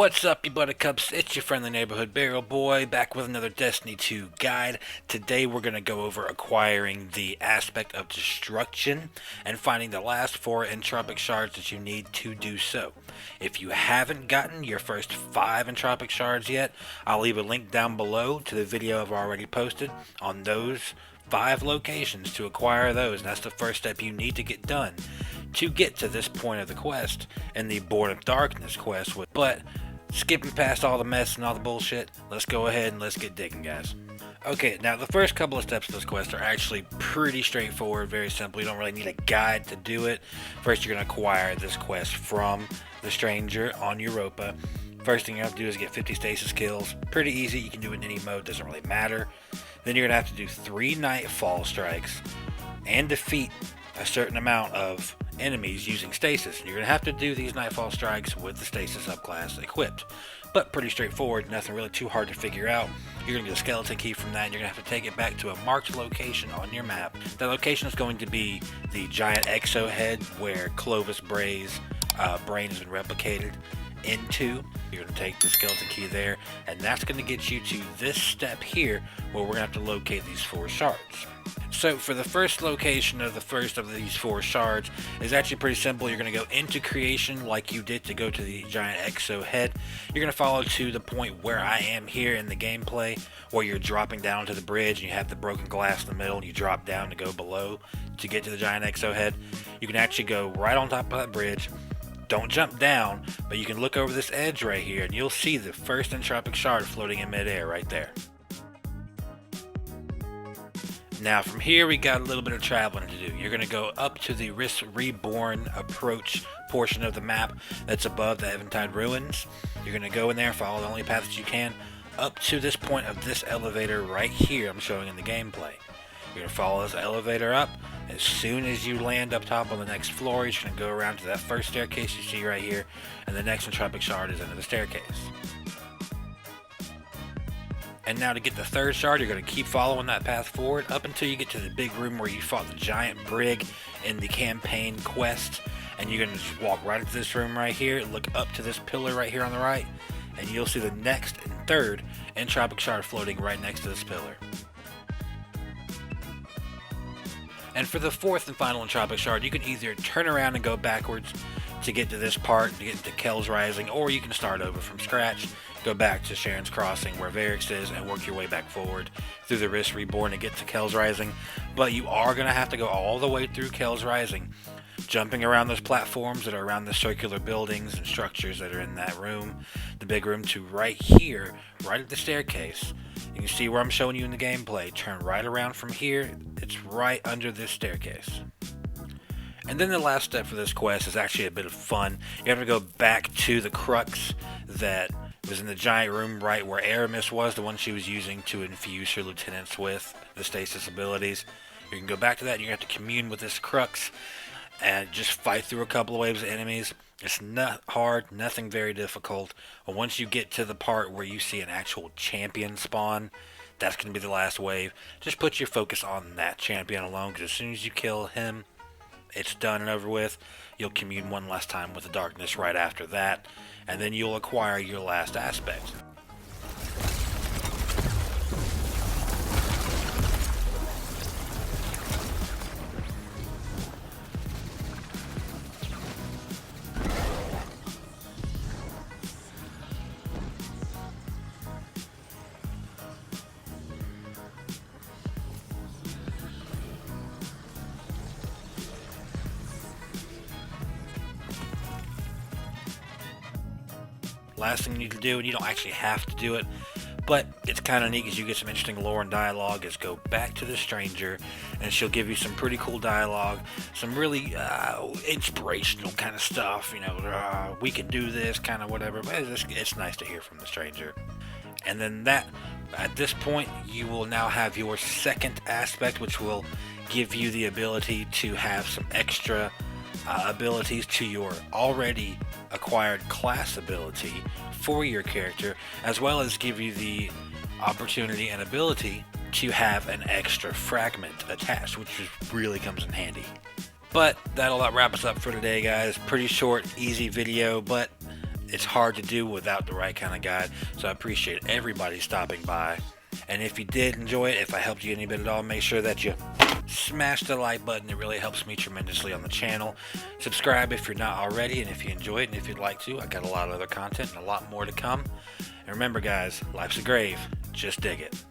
What's up, you buttercups? It's your friendly neighborhood BurialBoy, back with another Destiny 2 guide. Today we're going to go over acquiring the aspect of destruction and finding the last 4 Entropic Shards that you need to do so. If you haven't gotten your first 5 Entropic Shards yet, I'll leave a link down below to the video I've already posted on those 5 locations to acquire those. And that's the first step you need to get done to get to this point of the quest in the Born of Darkness quest. But skipping past all the mess and all the bullshit, let's go ahead and let's get digging, guys. Okay, now the first couple of steps of this quest are actually pretty straightforward, very simple. You don't really need a guide to do it. First, you're going to acquire this quest from the stranger on Europa. First thing you have to do is get 50 stasis kills. Pretty easy, you can do it in any mode, doesn't really matter. Then you're going to have to do 3 nightfall strikes and defeat a certain amount of enemies using Stasis. You're going to have to do these nightfall strikes with the Stasis subclass equipped, but pretty straightforward, nothing really too hard to figure out. You're going to get a skeleton key from that, and you're going to have to take it back to a marked location on your map. That location is going to be the giant exo head where Clovis Bray's brain has been replicated into. You're going to take the skeleton key there, and that's going to get you to this step here where we're going to have to locate these 4 shards. So for the first location of the first of these 4 shards is actually pretty simple. You're going to go into creation like you did to go to the giant exo head. You're going to follow to the point where I am here in the gameplay, where you're dropping down to the bridge and you have the broken glass in the middle and you drop down to go below to get to the giant exo head. You can actually go right on top of that bridge. Don't jump down, but you can look over this edge right here and you'll see the first Entropic Shard floating in midair right there. Now from here we got a little bit of traveling to do. You're going to go up to the Risk Reborn approach portion of the map that's above the Eventide Ruins. You're going to go in there, follow the only path that you can, up to this point of this elevator right here I'm showing in the gameplay. You're going to follow this elevator up. As soon as you land up top on the next floor, you're going to go around to that first staircase you see right here, and the next Entropic Shard is under the staircase. And now to get the 3rd shard, you're going to keep following that path forward up until you get to the big room where you fought the giant brig in the campaign quest. And you're going to just walk right into this room right here, look up to this pillar right here on the right, and you'll see the next and 3rd Entropic Shard floating right next to this pillar. And for the 4th and final Entropic Shard, you can either turn around and go backwards to get to this part, to get to Kel's Rising, or you can start over from scratch, go back to Sharon's Crossing where Varix is, and work your way back forward through the Risk Reborn to get to Kel's Rising. But you are going to have to go all the way through Kel's Rising, jumping around those platforms that are around the circular buildings and structures that are in that room, the big room, to right here, right at the staircase. You can see where I'm showing you in the gameplay. Turn right around from here. It's right under this staircase. And then the last step for this quest is actually a bit of fun. You have to go back to the crux that was in the giant room right where Aramis was, the one she was using to infuse her lieutenants with the stasis abilities. You can go back to that and you have to commune with this crux and just fight through a couple of waves of enemies. It's not hard, nothing very difficult. But once you get to the part where you see an actual champion spawn, that's going to be the last wave. Just put your focus on that champion alone, because as soon as you kill him, it's done and over with. You'll commune one last time with the darkness right after that, and then you'll acquire your last aspect. Last thing you need to do, and you don't actually have to do it, but it's kind of neat because you get some interesting lore and dialogue, is go back to the stranger and she'll give you some pretty cool dialogue, some really inspirational kind of stuff, you know, we can do this kind of whatever, but it's nice to hear from the stranger. And then at this point you will now have your 2nd aspect, which will give you the ability to have some extra abilities to your already acquired class ability for your character, as well as give you the opportunity and ability to have an extra fragment attached, which really comes in handy. But that'll wrap us up for today, guys. Pretty short, easy video, but it's hard to do without the right kind of guide. So I appreciate everybody stopping by. And if you did enjoy it, if I helped you any bit at all, make sure that you smash the like button. It really helps me tremendously on the channel. Subscribe if you're not already, and if you enjoy it, and if you'd like to, I got a lot of other content and a lot more to come. And remember guys, life's a grave, just dig it.